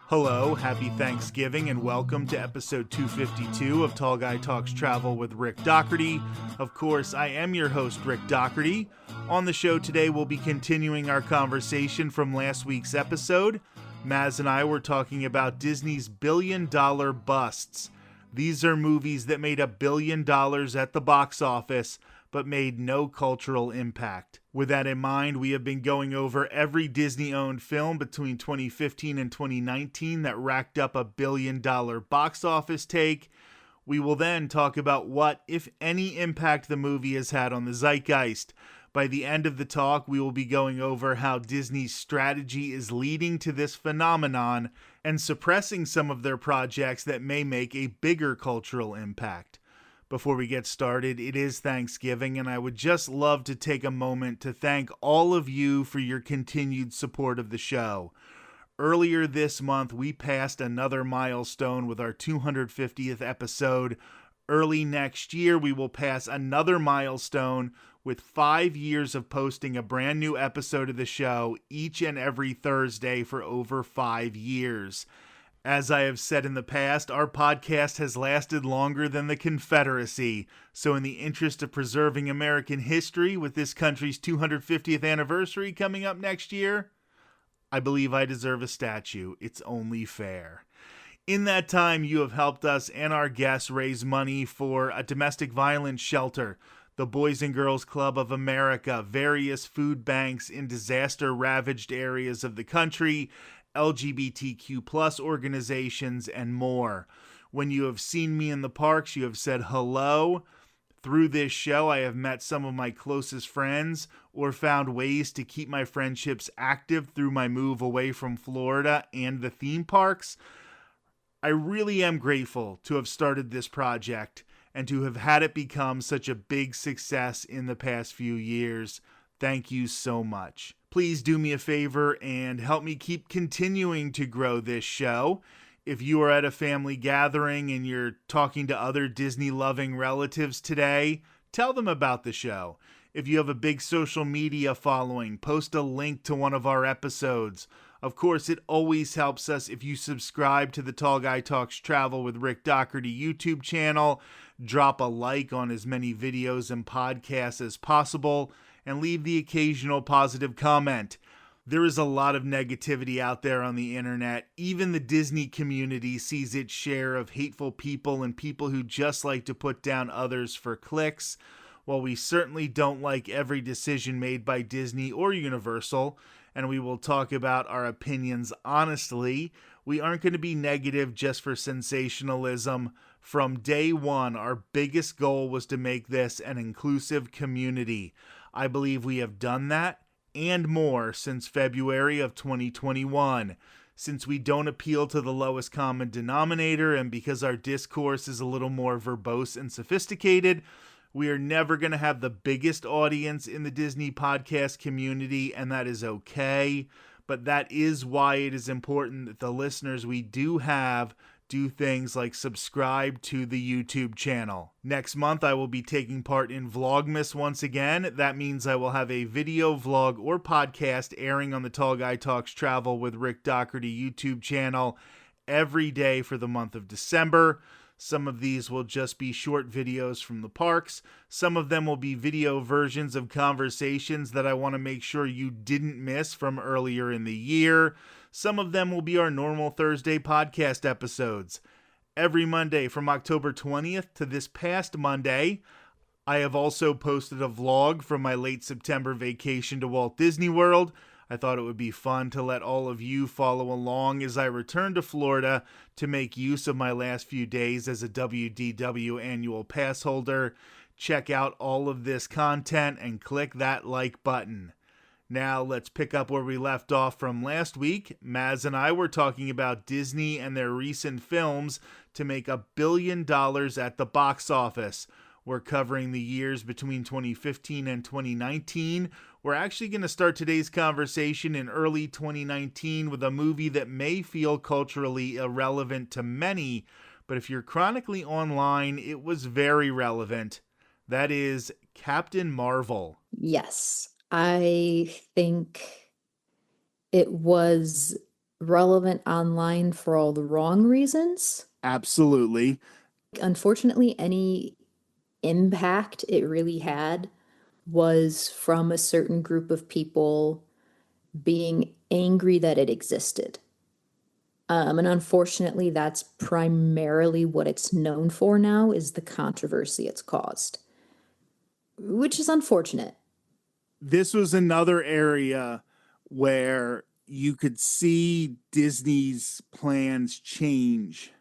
Hello, happy Thanksgiving, and welcome to episode 252 of Tall Guy Talks Travel with Rick Doherty. Of course, I am your host, Rick Doherty. On the show today, we'll be continuing our conversation from last week's episode. Maz and I were talking about Disney's billion-dollar busts. These are movies that made $1 billion at the box office, but made no cultural impact. With that in mind, we have been going over every Disney-owned film between 2015 and 2019 that racked up $1 billion box office take. We will then talk about what, if any, impact the movie has had on the zeitgeist. By the end of the talk, we will be going over how Disney's strategy is leading to this phenomenon and suppressing some of their projects that may make a bigger cultural impact. Before we get started, it is Thanksgiving, and I would just love to take a moment to thank all of you for your continued support of the show. Earlier this month, we passed another milestone with our 250th episode. Early next year, we will pass another milestone with 5 years of posting a brand new episode of the show each and every Thursday for over 5 years. As I have said in the past, our podcast has lasted longer than the Confederacy, so in the interest of preserving American history with this country's 250th anniversary coming up next year, I believe I deserve a statue. It's only fair. In that time, you have helped us and our guests raise money for a domestic violence shelter, the Boys and Girls Club of America, various food banks in disaster-ravaged areas of the country, LGBTQ+ organizations, and more. When you have seen me in the parks, you have said hello. Through this show, I have met some of my closest friends or found ways to keep my friendships active through my move away from Florida and the theme parks. I really am grateful to have started this project and to have had it become such a big success in the past few years. Thank you so much. Please do me a favor and help me keep continuing to grow this show. If you are at a family gathering and you're talking to other Disney-loving relatives today, tell them about the show. If you have a big social media following, post a link to one of our episodes. Of course, it always helps us if you subscribe to the Tall Guy Talks Travel with Rick Doherty YouTube channel, drop a like on as many videos and podcasts as possible, and leave the occasional positive comment. There is a lot of negativity out there on the internet. Even the Disney community sees its share of hateful people and people who just like to put down others for clicks. While we certainly don't like every decision made by Disney or Universal, and we will talk about our opinions honestly, we aren't going to be negative just for sensationalism. From day one, our biggest goal was to make this an inclusive community. I believe we have done that and more since February of 2021. Since we don't appeal to the lowest common denominator and because our discourse is a little more verbose and sophisticated, we are never going to have the biggest audience in the Disney podcast community, and that is okay. But that is why it is important that the listeners we do have do things like subscribe to the YouTube channel. Next month, I will be taking part in Vlogmas once again. That means I will have a video, vlog, or podcast airing on the Tall Guy Talks Travel with Rick Doherty YouTube channel every day for the month of December. Some of these will just be short videos from the parks. Some of them will be video versions of conversations that I want to make sure you didn't miss from earlier in the year. Some of them will be our normal Thursday podcast episodes. Every Monday from October 20th to this past Monday, I have also posted a vlog from my late September vacation to Walt Disney World. I thought it would be fun to let all of you follow along as I return to Florida to make use of my last few days as a WDW annual pass holder. Check out all of this content and click that like button. Now let's pick up where we left off from last week. Maz and I were talking about Disney and their recent films to make $1 billion at the box office. We're covering the years between 2015 and 2019. We're actually going to start today's conversation in early 2019 with a movie that may feel culturally irrelevant to many, but if you're chronically online, it was very relevant. That is Captain Marvel. Yes, I think it was relevant online for all the wrong reasons. Absolutely. Unfortunately, any impact it really had was from a certain group of people being angry that it existed. And unfortunately, that's primarily what it's known for now is the controversy it's caused, which is unfortunate. This was another area where you could see Disney's plans change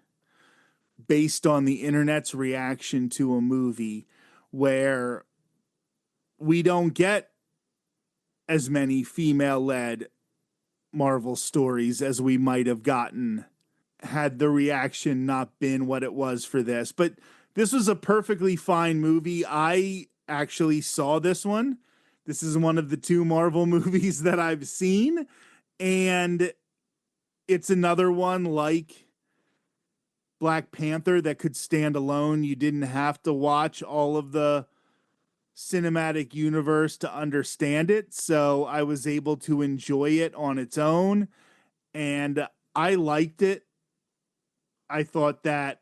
based on the internet's reaction to a movie, where we don't get as many female led Marvel stories as we might have gotten had the reaction not been what it was for this. But this was a perfectly fine movie. I actually saw this one. This is one of the two Marvel movies that I've seen. And it's another one like Black Panther that could stand alone. You didn't have to watch all of the cinematic universe to understand it. So I was able to enjoy it on its own. And I liked it. I thought that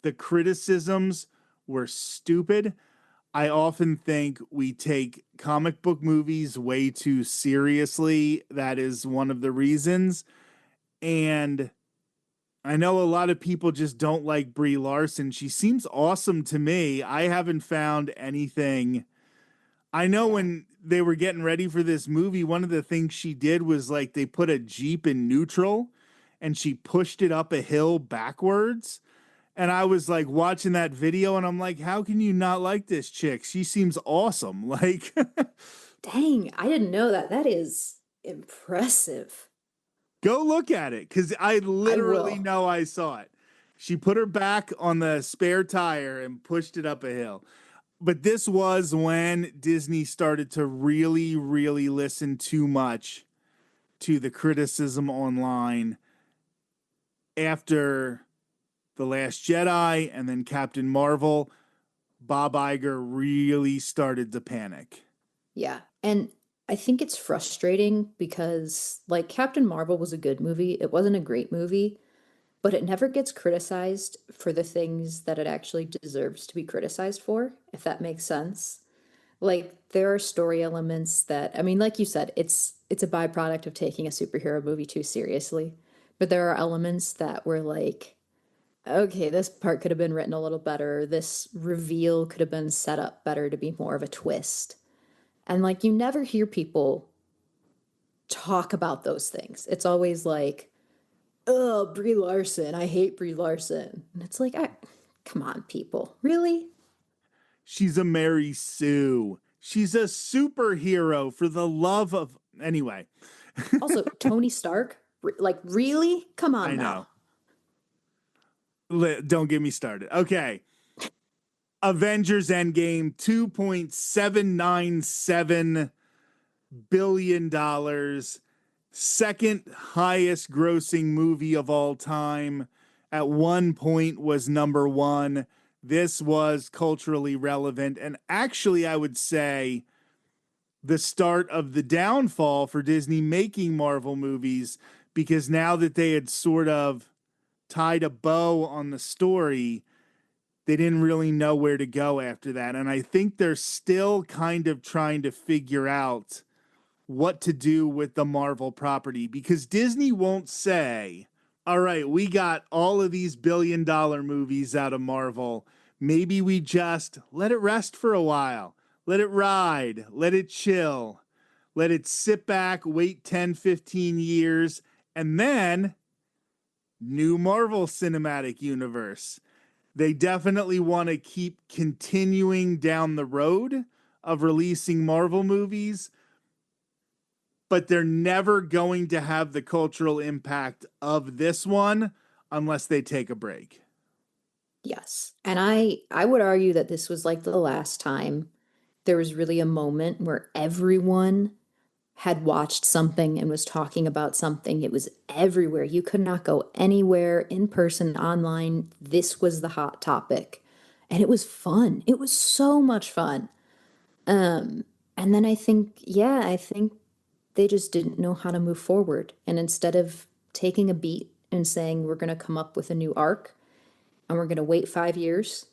the criticisms were stupid. I often think we take comic book movies way too seriously. That is one of the reasons. And I know a lot of people just don't like Brie Larson. She seems awesome to me. I haven't found anything. I know when they were getting ready for this movie, one of the things she did was like they put a Jeep in neutral and she pushed it up a hill backwards. And I was like watching that video and I'm like, how can you not like this chick? She seems awesome. Like, Dang, I didn't know that. That is impressive. go look at it because I I literally will. know I saw it. She put her back on the spare tire and pushed it up a hill. But this was when Disney started to really, really listen too much to the criticism online after The Last Jedi and then Captain Marvel. Bob Iger really started to panic. Yeah. And I think it's frustrating because, like, Captain Marvel was a good movie. It wasn't a great movie, but it never gets criticized for the things that it actually deserves to be criticized for, if that makes sense. Like, there are story elements that, I mean, like you said, it's a byproduct of taking a superhero movie too seriously. But there are elements that were like, okay, this part could have been written a little better. This reveal could have been set up better to be more of a twist. And like you never hear people talk about those things. It's always like, oh, Brie Larson, I hate Brie Larson. And it's like, come on, people. Really? She's a Mary Sue. She's a superhero for the love of. Anyway, Also, Tony Stark, like, really? Come on I now. know. Don't get me started. Okay. Avengers Endgame, $2.797 billion, second highest grossing movie of all time. At one point was number one. This was culturally relevant. And actually, I would say the start of the downfall for Disney making Marvel movies, because now that they had sort of tied a bow on the story, they didn't really know where to go after that. And I think they're still kind of trying to figure out what to do with the Marvel property, because Disney won't say, all right, we got all of these $1 billion movies out of Marvel. Maybe we just let it rest for a while, let it ride, let it chill, let it sit back, wait 10, 15 years, and then new Marvel Cinematic Universe. They definitely want to keep continuing down the road of releasing Marvel movies, but they're never going to have the cultural impact of this one unless they take a break. Yes. And I would argue that this was like the last time there was really a moment where everyone had watched something and was talking about something. It was everywhere. You could not go anywhere in person, online. This was the hot topic. And it was fun. It was so much fun. And then I think, yeah, I think they just didn't know how to move forward. And instead of taking a beat and saying, we're going to come up with a new arc and we're going to wait 5 years,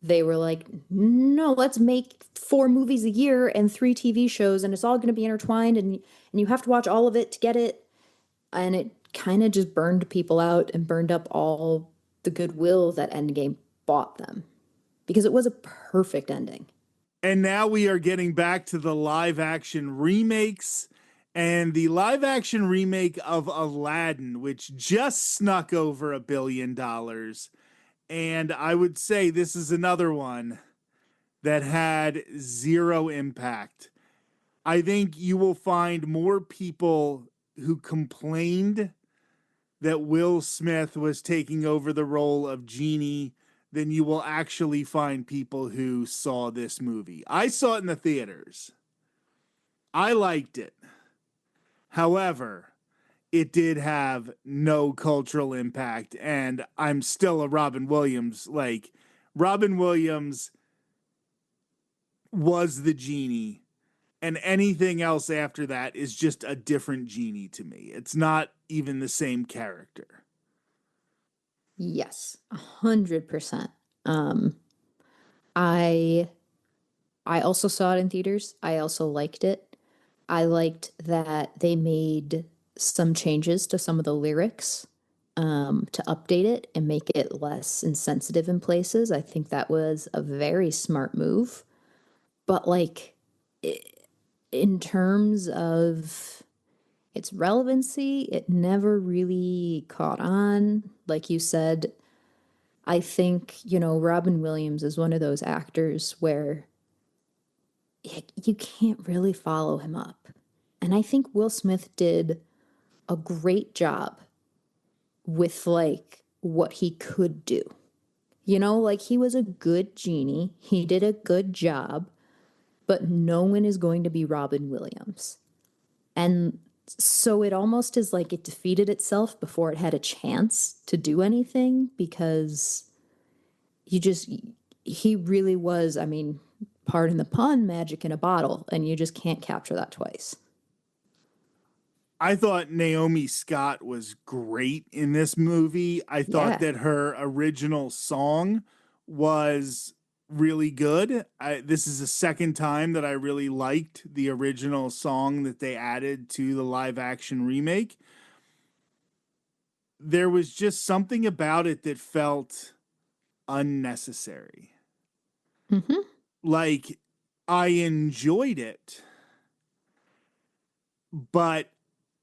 they were like, no, let's make 4 movies a year and 3 TV shows, and it's all going to be intertwined, and you have to watch all of it to get it. And it kind of just burned people out and burned up all the goodwill that Endgame bought them because it was a perfect ending. And now we are getting back to the live action remakes, and the live action remake of Aladdin, which just snuck over $1 billion. And I would say this is another one that had zero impact. I think you will find more people who complained that Will Smith was taking over the role of Genie than you will actually find people who saw this movie. I saw it in the theaters. I liked it. However, it did have no cultural impact, and I'm still a Robin Williams. Like, Robin Williams was the Genie, and anything else after that is just a different Genie to me. It's not even the same character. Yes, 100%. Um, I I also saw it in theaters. I also liked it. I liked that they made some changes to some of the lyrics to update it and make it less insensitive in places. I think that was a very smart move. But like in terms of its relevancy, it never really caught on. Like you said, I think, Robin Williams is one of those actors where you can't really follow him up. And I think Will Smith did a great job with like what he could do. Like he was a good genie. He did a good job, but no one is going to be Robin Williams. And so it almost is like it defeated itself before it had a chance to do anything because you just, he really was, I mean, pardon the pun, magic in a bottle, and you just can't capture that twice. I thought Naomi Scott was great in this movie. I thought Yeah. that her original song was really good. This is the second time that I really liked the original song that they added to the live action remake. There was just something about it that felt unnecessary. Mm-hmm. Like, I enjoyed it, but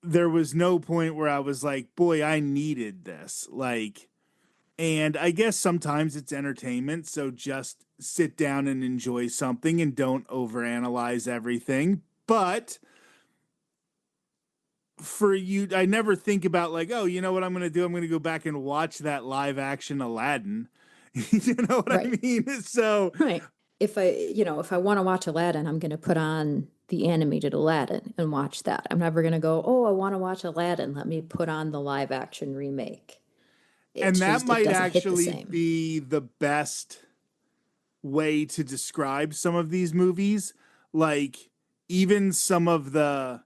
there was no point where I was like, boy, I needed this. Like, and I guess sometimes it's entertainment, so just sit down and enjoy something and don't overanalyze everything. But for you, I never think about like, oh, you know what I'm going to do? I'm going to go back and watch that live action Aladdin. You know what I Right. mean? So Right. If I want to watch Aladdin, I'm going to put on the animated Aladdin and watch that. I'm never going to go, oh, I want to watch Aladdin. Let me put on the live action remake. and that It might doesn't hit the actually same. be the best way to describe some of these movies. Like, even some of the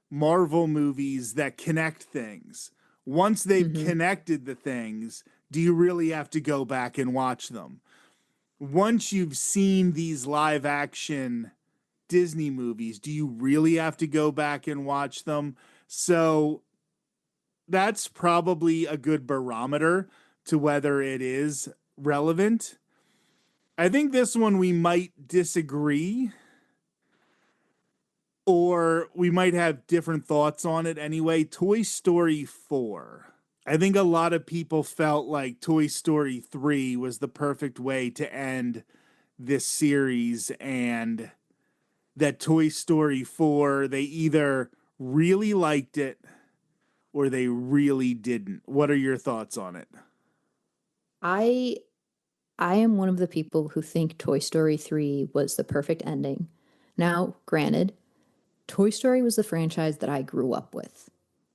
Marvel movies that connect things. Once they've Mm-hmm. connected the things, do you really have to go back and watch them? Once you've seen these live action Disney movies, do you really have to go back and watch them? So that's probably a good barometer to whether it is relevant. I think this one we might disagree, or we might have different thoughts on it anyway. Toy Story 4. I think a lot of people felt like Toy Story 3 was the perfect way to end this series, and that Toy Story 4, they either really liked it or they really didn't. What are your thoughts on it? I I am one of the people who think Toy Story 3 was the perfect ending. Now, granted, Toy Story was the franchise that I grew up with.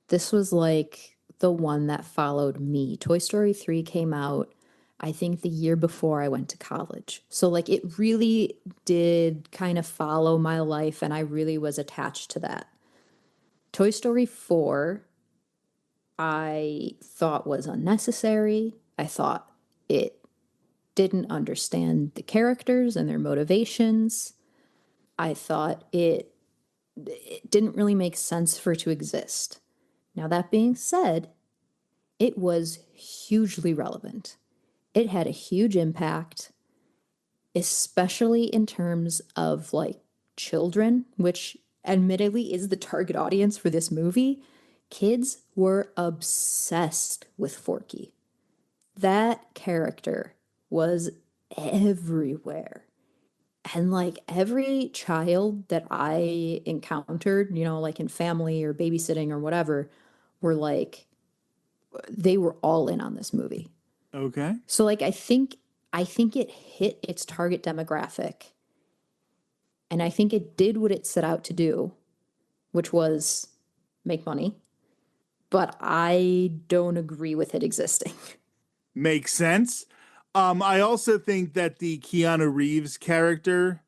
This was like the one that followed me. Toy Story 3 came out, I think, the year before I went to college. So, like, it really did kind of follow my life, and I really was attached to that. Toy Story 4, I thought was unnecessary. I thought it didn't understand the characters and their motivations. I thought it didn't really make sense for it to exist. Now, that being said, it was hugely relevant. It had a huge impact, especially in terms of like children, which admittedly is the target audience for this movie. Kids were obsessed with Forky. That character was everywhere. And like every child that I encountered, like in family or babysitting or whatever, were like, they were all in on this movie. Okay. So like I think it hit its target demographic, and I think it did what it set out to do, which was make money. But I don't agree with it existing. Makes sense. I also think that the Keanu Reeves character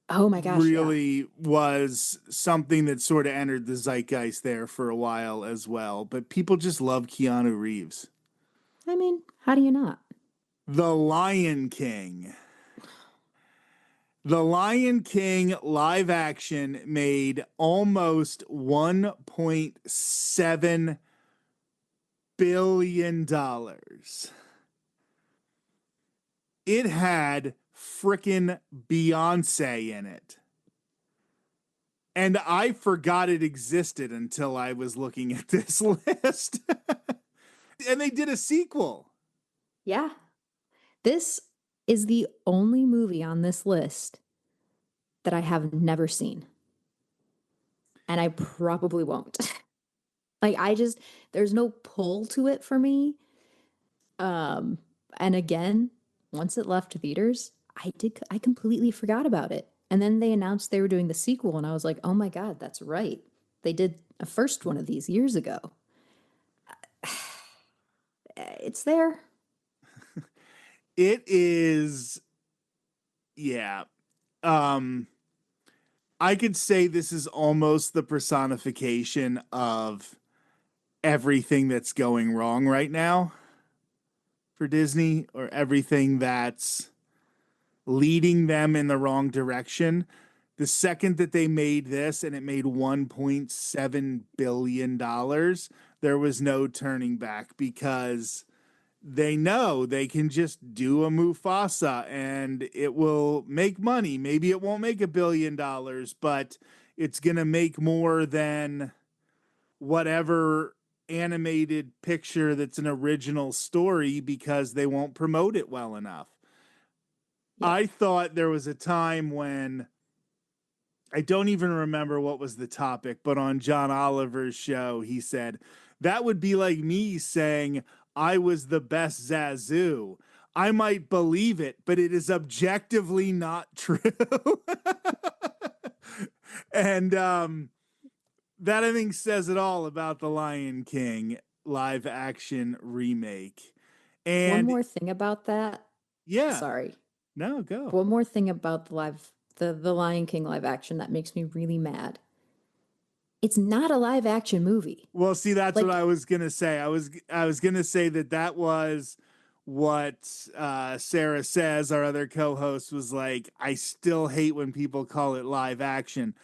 Oh my gosh, yeah. really was something that sort of entered the zeitgeist there for a while as well. But people just love Keanu Reeves. I mean, how do you not? The Lion King. The Lion King live action made almost $1.7 billion. It had frickin' Beyonce in it. And I forgot it existed until I was looking at this list. And they did a sequel. Yeah. This is the only movie on this list that I have never seen. And I probably won't. Like there's no pull to it for me. Um and again, once it left theaters, I completely forgot about it. And then they announced they were doing the sequel and I was like, "Oh my God, that's right. They did a first one of these years ago." It's there. It is, yeah. Um, I could say this is almost the personification of everything that's going wrong right now for Disney, or everything that's leading them in the wrong direction. The second that they made this and it made $1.7 billion, there was no turning back, because they know they can just do a Mufasa and it will make money. Maybe it won't make $1 billion, but it's going to make more than whatever animated picture that's an original story, because they won't promote it well enough. Yeah. I thought there was a time when, I don't even remember what was the topic, but on John Oliver's show, he said, that would be like me saying I was the best Zazu. I might believe it, but it is objectively not true. And that, I think, says it all about the Lion King live action remake. One And more thing about that. yeah, Sorry. no, go. One more thing about the Lion King live action that makes me really mad. It's not a live action movie. Well, see, that's what Like, I was gonna say. I was gonna say that was what Sarah says. Our other co-host was like, I still hate when people call it live action.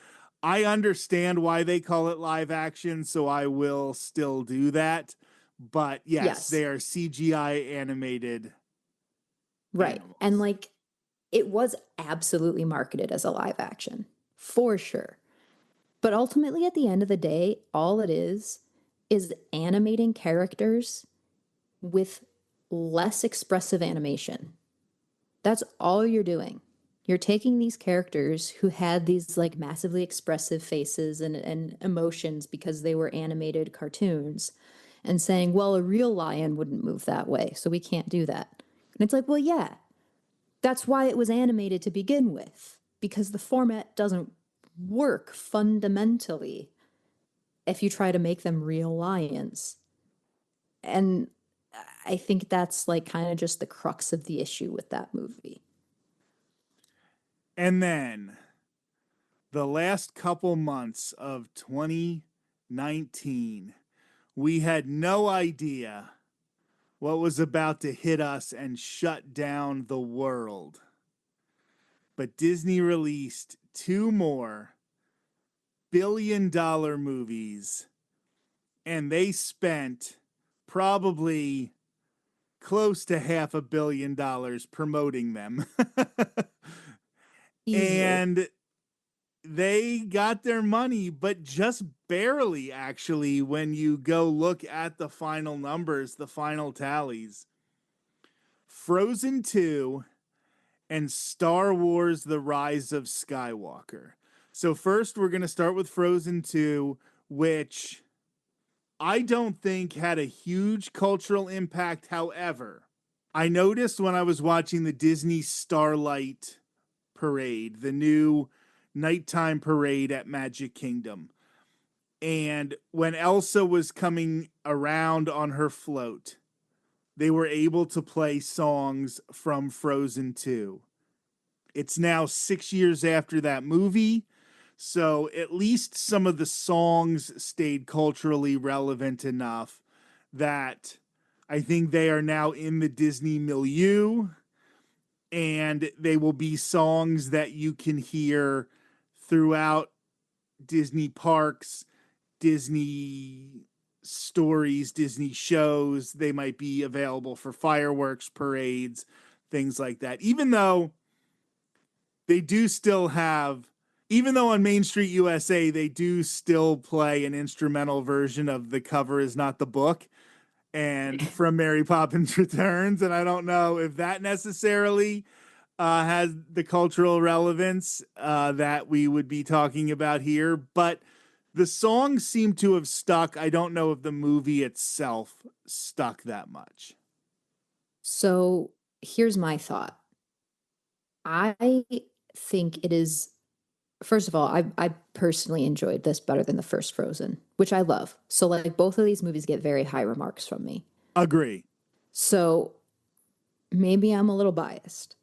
I understand why they call it live action, so I will still do that. But yes, yes, they are CGI animated right. And animals. like it was absolutely marketed as a live action, for sure. But ultimately at the end of the day, all it is animating characters with less expressive animation. That's all you're doing. You're taking these characters who had these like massively expressive faces and emotions because they were animated cartoons and saying, well, a real lion wouldn't move that way, so we can't do that. And it's like, well, yeah, that's why it was animated to begin with, because the format doesn't work fundamentally if you try to make them real lions. And I think that's like kind of just the crux of the issue with that movie. And then the last couple months of 2025 19. We had no idea what was about to hit us and shut down the world. But Disney released two more billion-dollar movies, and they spent probably close to $500 million promoting them. Easily. And they got their money, but just barely, actually, when you go look at the final numbers, the final tallies. Frozen 2 and Star Wars The Rise of Skywalker. So, first, we're going to start with Frozen 2, which I don't think had a huge cultural impact. However, I noticed when I was watching the Disney Starlight Parade, the new nighttime parade at Magic Kingdom, and when Elsa was coming around on her float, they were able to play songs from Frozen 2. It's now 6 years after that movie, so at least some of the songs stayed culturally relevant enough that I think they are now in the Disney milieu, and they will be songs that you can hear throughout Disney parks, Disney stories, Disney shows. They might be available for fireworks, parades, things like that. Even though they do still have, even though on Main Street USA, they do still play an instrumental version of The Cover Is Not the Book and from Mary Poppins Returns. And I don't know if that necessarily has the cultural relevance that we would be talking about here, but the songs seem to have stuck. I don't know if the movie itself stuck that much. So here's my thought. I think it is, first of all, I personally enjoyed this better than the first Frozen, which I love. So, like, both of these movies get very high remarks from me. Agree. So, maybe I'm a little biased.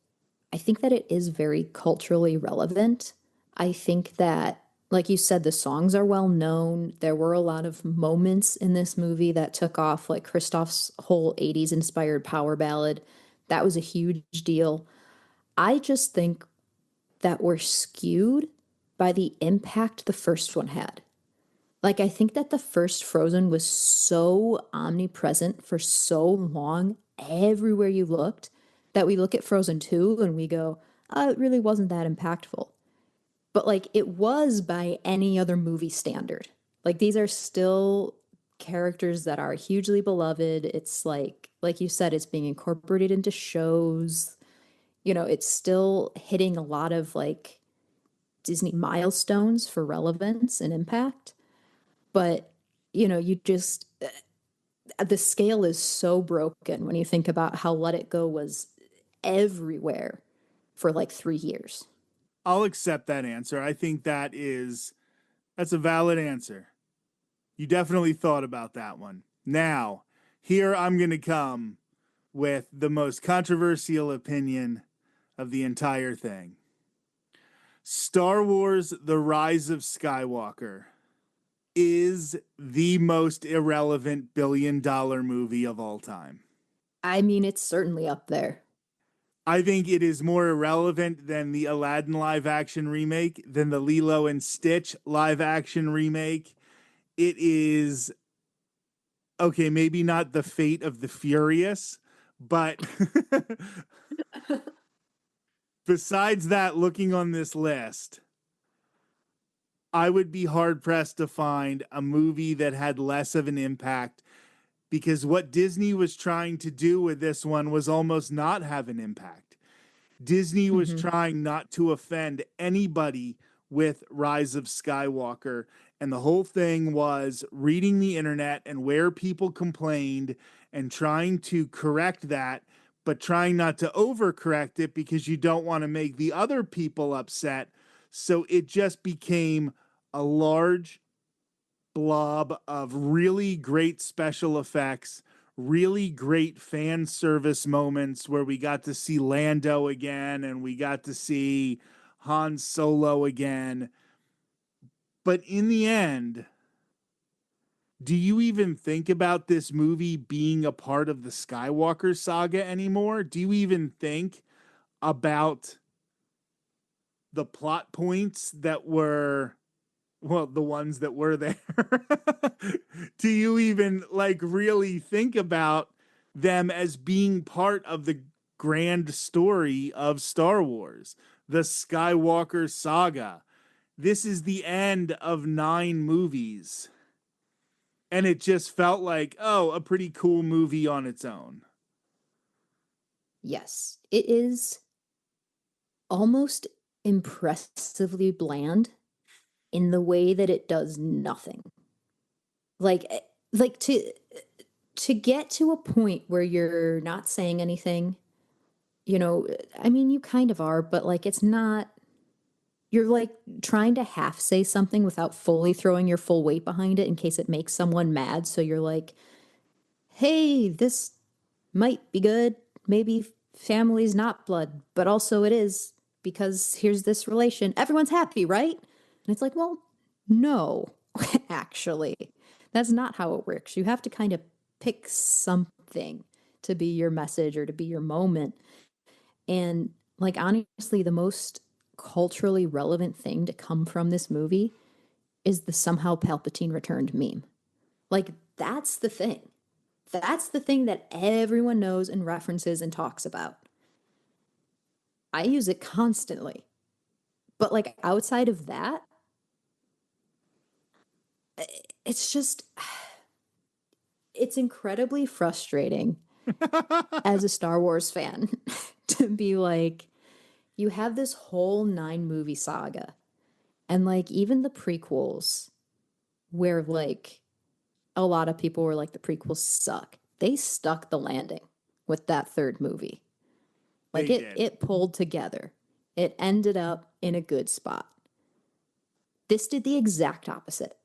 I think that it is very culturally relevant. I think that, like you said, the songs are well known. There were a lot of moments in this movie that took off, like Christoph's whole 80s inspired power ballad. That was a huge deal. I just think that we're skewed by the impact the first one had. Like, I think that the first Frozen was so omnipresent for so long, everywhere you looked, that we look at Frozen 2 and we go, oh, it really wasn't that impactful. But, like, it was by any other movie standard. Like, these are still characters that are hugely beloved. It's like you said, it's being incorporated into shows. You know, it's still hitting a lot of, like, Disney milestones for relevance and impact. But, you know, you just, the scale is so broken when you think about how Let It Go was everywhere for like 3 years. I'll accept that answer. I think that's a valid answer. You definitely thought about that one. Now, here I'm going to come with the most controversial opinion of the entire thing. Star Wars The Rise of Skywalker is the most irrelevant billion-dollar movie of all time. I mean, it's certainly up there. I think it is more irrelevant than the Aladdin live action remake, than the Lilo and Stitch live action remake. It is, okay, maybe not the Fate of the Furious, but besides that, looking on this list, I would be hard pressed to find a movie that had less of an impact, because what Disney was trying to do with this one was almost not have an impact. Disney was Hmm. trying not to offend anybody with Rise of Skywalker. And the whole thing was reading the internet and where people complained and trying to correct that, but trying not to overcorrect it because you don't want to make the other people upset. So it just became a large blob of really great special effects, really great fan service moments where we got to see Lando again and we got to see Han Solo again. But in the end, do you even think about this movie being a part of the Skywalker saga anymore? Do you even think about the plot points that were, well, the ones that were there? Do you even like really think about them as being part of the grand story of Star Wars, the Skywalker saga? This is the end of 9 movies. And it just felt like, oh, a pretty cool movie on its own. Yes, it is almost impressively bland in the way that it does nothing. Like like to get to a point where you're not saying anything, you know, I mean you kind of are, but like it's not, you're like trying to half say something without fully throwing your full weight behind it in case it makes someone mad. So you're like, hey, this might be good. Maybe family's not blood, but also it is because here's this relation. Everyone's happy, right? And it's like, well, no, actually. That's not how it works. You have to kind of pick something to be your message or to be your moment. And like honestly, the most culturally relevant thing to come from this movie is the somehow Palpatine returned meme. Like that's the thing. That's the thing that everyone knows and references and talks about. I use it constantly. But like outside of that, it's just it's incredibly frustrating as a Star Wars fan to be like, you have this whole 9 movie saga and like even the prequels where like a lot of people were like the prequels suck. They stuck the landing with that third movie. Like They did. it pulled together. It ended up in a good spot. This did the exact opposite,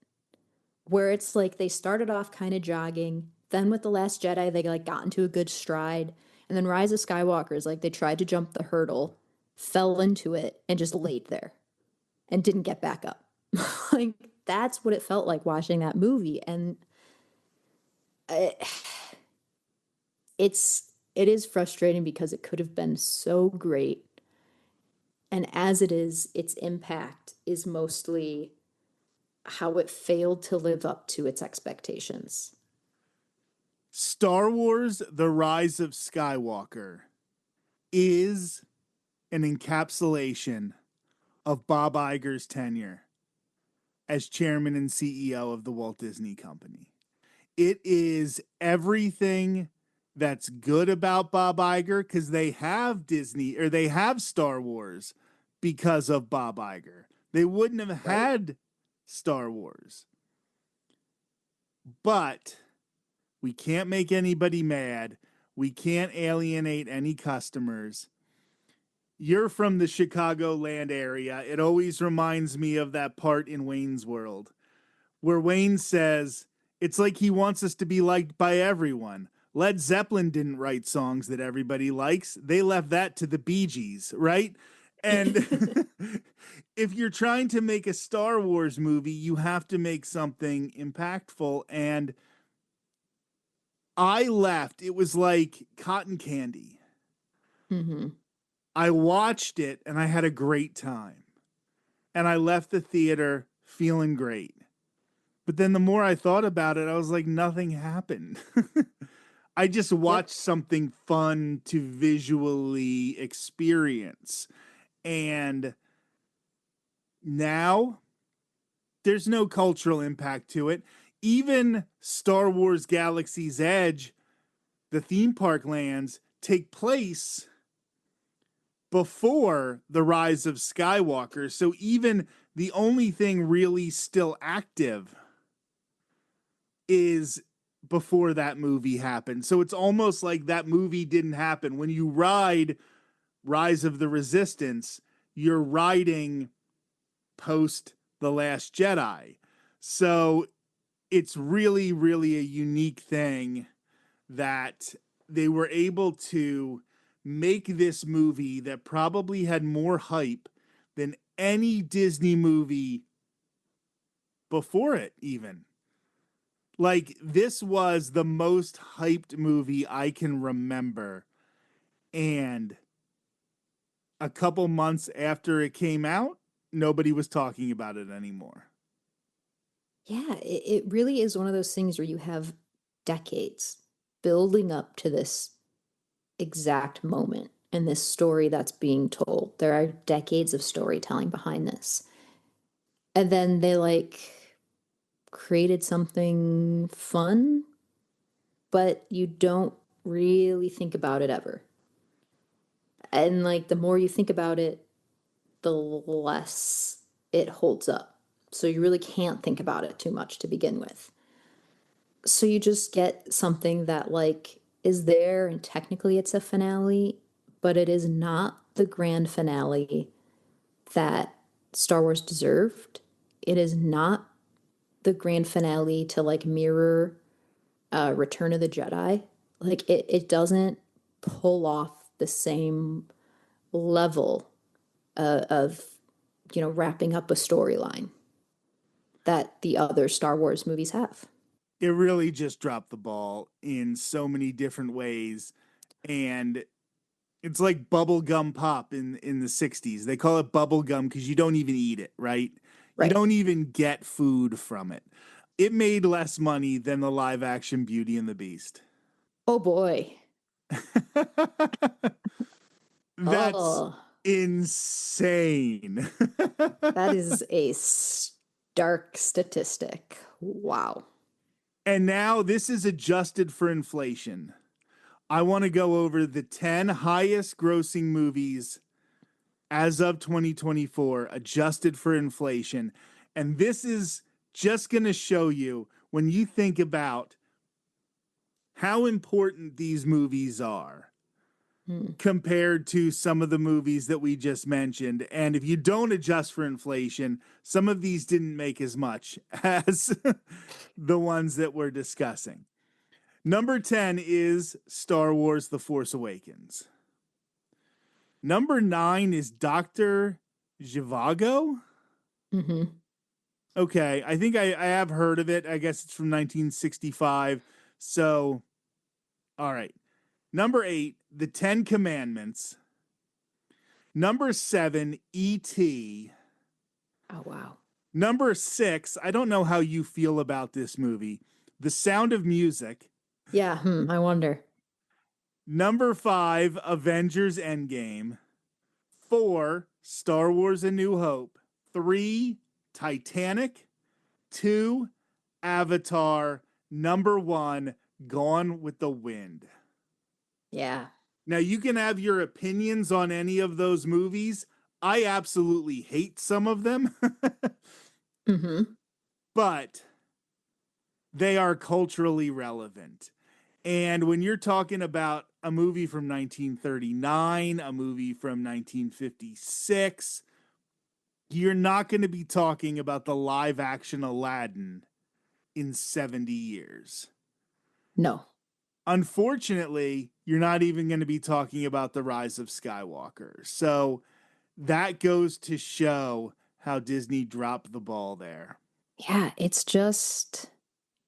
where it's like they started off kind of jogging, then with The Last Jedi they like got into a good stride, and then Rise of Skywalker is like they tried to jump the hurdle, fell into it, and just laid there and didn't get back up. Like that's what it felt like watching that movie, and it, it is frustrating because it could have been so great, and as it is, its impact is mostly how it failed to live up to its expectations. Star Wars The Rise of Skywalker is an encapsulation of Bob Iger's tenure as chairman and CEO of the Walt Disney Company. It is everything that's good about Bob Iger because they have Disney or they have Star Wars because of Bob Iger. They wouldn't have Right? had Star Wars. But we can't make anybody mad. We can't alienate any customers. You're from the Chicagoland area. It always reminds me of that part in Wayne's World where Wayne says, it's like he wants us to be liked by everyone. Led Zeppelin didn't write songs that everybody likes. They left that to the Bee Gees, right? And if you're trying to make a Star Wars movie, you have to make something impactful. And I left, it was like cotton candy. Mm-hmm. I watched it and I had a great time. And I left the theater feeling great. But then the more I thought about it, I was like, nothing happened. I just Yep. watched something fun to visually experience. And now there's no cultural impact to it. Even Star Wars Galaxy's Edge, the theme park lands, take place before the Rise of Skywalker. So even the only thing really still active is before that movie happened. So it's almost like that movie didn't happen. When you ride Rise of the Resistance, you're riding post The Last Jedi. So it's really, really a unique thing that they were able to make this movie that probably had more hype than any Disney movie before it, even. Like, this was the most hyped movie I can remember. And a couple months after it came out, nobody was talking about it anymore. Yeah, it really is one of those things where you have decades building up to this exact moment and this story that's being told. There are decades of storytelling behind this. And then they like created something fun, but you don't really think about it ever. And like the more you think about it, the less it holds up. So you really can't think about it too much to begin with. So you just get something that like is there and technically it's a finale, but it is not the grand finale that Star Wars deserved. It is not the grand finale to like mirror Return of the Jedi. Like it doesn't pull off the same level of wrapping up a storyline that the other Star Wars movies have. It really just dropped the ball in so many different ways. And it's like bubble gum pop in the 60s. They call it bubble gum because you don't even eat it, right? You Right. don't even get food from it. It made less money than the live action Beauty and the Beast. Oh boy. That's Oh, insane. that is a stark statistic. Wow. And now this is adjusted for inflation. I want to go over the 10 highest grossing movies as of 2024, adjusted for inflation. And this is just going to show you when you think about how important these movies are compared to some of the movies that we just mentioned. And if you don't adjust for inflation, some of these didn't make as much as the ones that we're discussing. Number 10 is Star Wars The Force Awakens. Number 9 is Dr. Zhivago. Mm-hmm. Okay, I think I have heard of it. I guess it's from 1965. So, all right. Number 8, The 10 Commandments. Number 7, E.T. Oh wow. Number 6, I don't know how you feel about this movie, The Sound of Music. Yeah, I wonder. Number 5, Avengers Endgame. 4, Star Wars A New Hope. 3, Titanic. 2, Avatar. Number 1, Gone with the Wind. Yeah. Now, you can have your opinions on any of those movies. I absolutely hate some of them, Mm-hmm. but they are culturally relevant. And when you're talking about a movie from 1939, a movie from 1956, you're not going to be talking about the live action Aladdin in 70 years. No. Unfortunately, you're not even going to be talking about the rise of Skywalker. So that goes to show how Disney dropped the ball there. Yeah, it's just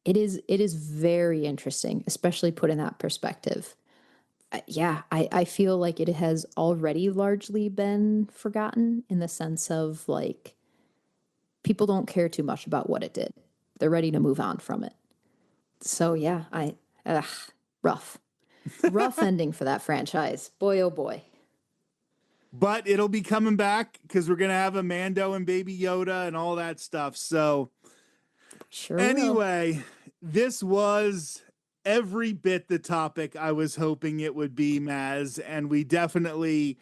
it is very interesting, especially put in that perspective. Yeah, I feel like it has already largely been forgotten in the sense of like people don't care too much about what it did. They're ready to move on from it. So yeah, rough. Rough ending for that franchise. Boy oh boy. But it'll be coming back because we're going to have a Mando and Baby Yoda and all that stuff. So, Sure will. anyway, this was every bit the topic I was hoping it would be, Maz. And we definitely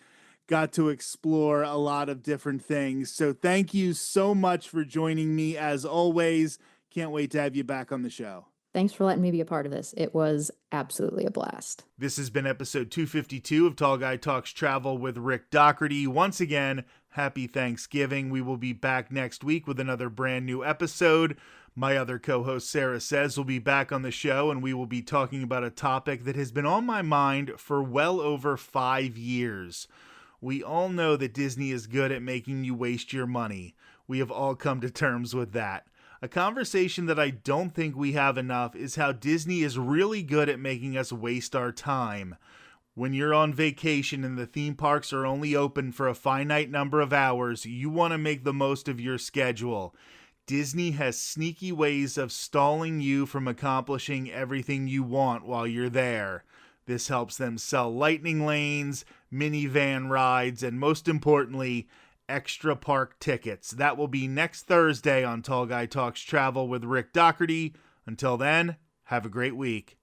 got to explore a lot of different things. So, thank you so much for joining me as always. Can't wait to have you back on the show. Thanks for letting me be a part of this. It was absolutely a blast. This has been episode 252 of Tall Guy Talks Travel with Rick Doherty. Once again, happy Thanksgiving. We will be back next week with another brand new episode. My other co-host Sarah Says will be back on the show, and we will be talking about a topic that has been on my mind for well over 5 years. We all know that Disney is good at making you waste your money. We have all come to terms with that. A conversation that I don't think we have enough is how Disney is really good at making us waste our time. When you're on vacation and the theme parks are only open for a finite number of hours, you want to make the most of your schedule. Disney has sneaky ways of stalling you from accomplishing everything you want while you're there. This helps them sell lightning lanes, minivan rides, and most importantly, extra park tickets. That will be next Thursday on Tall Guy Talks Travel with Rick Doherty. Until then, have a great week.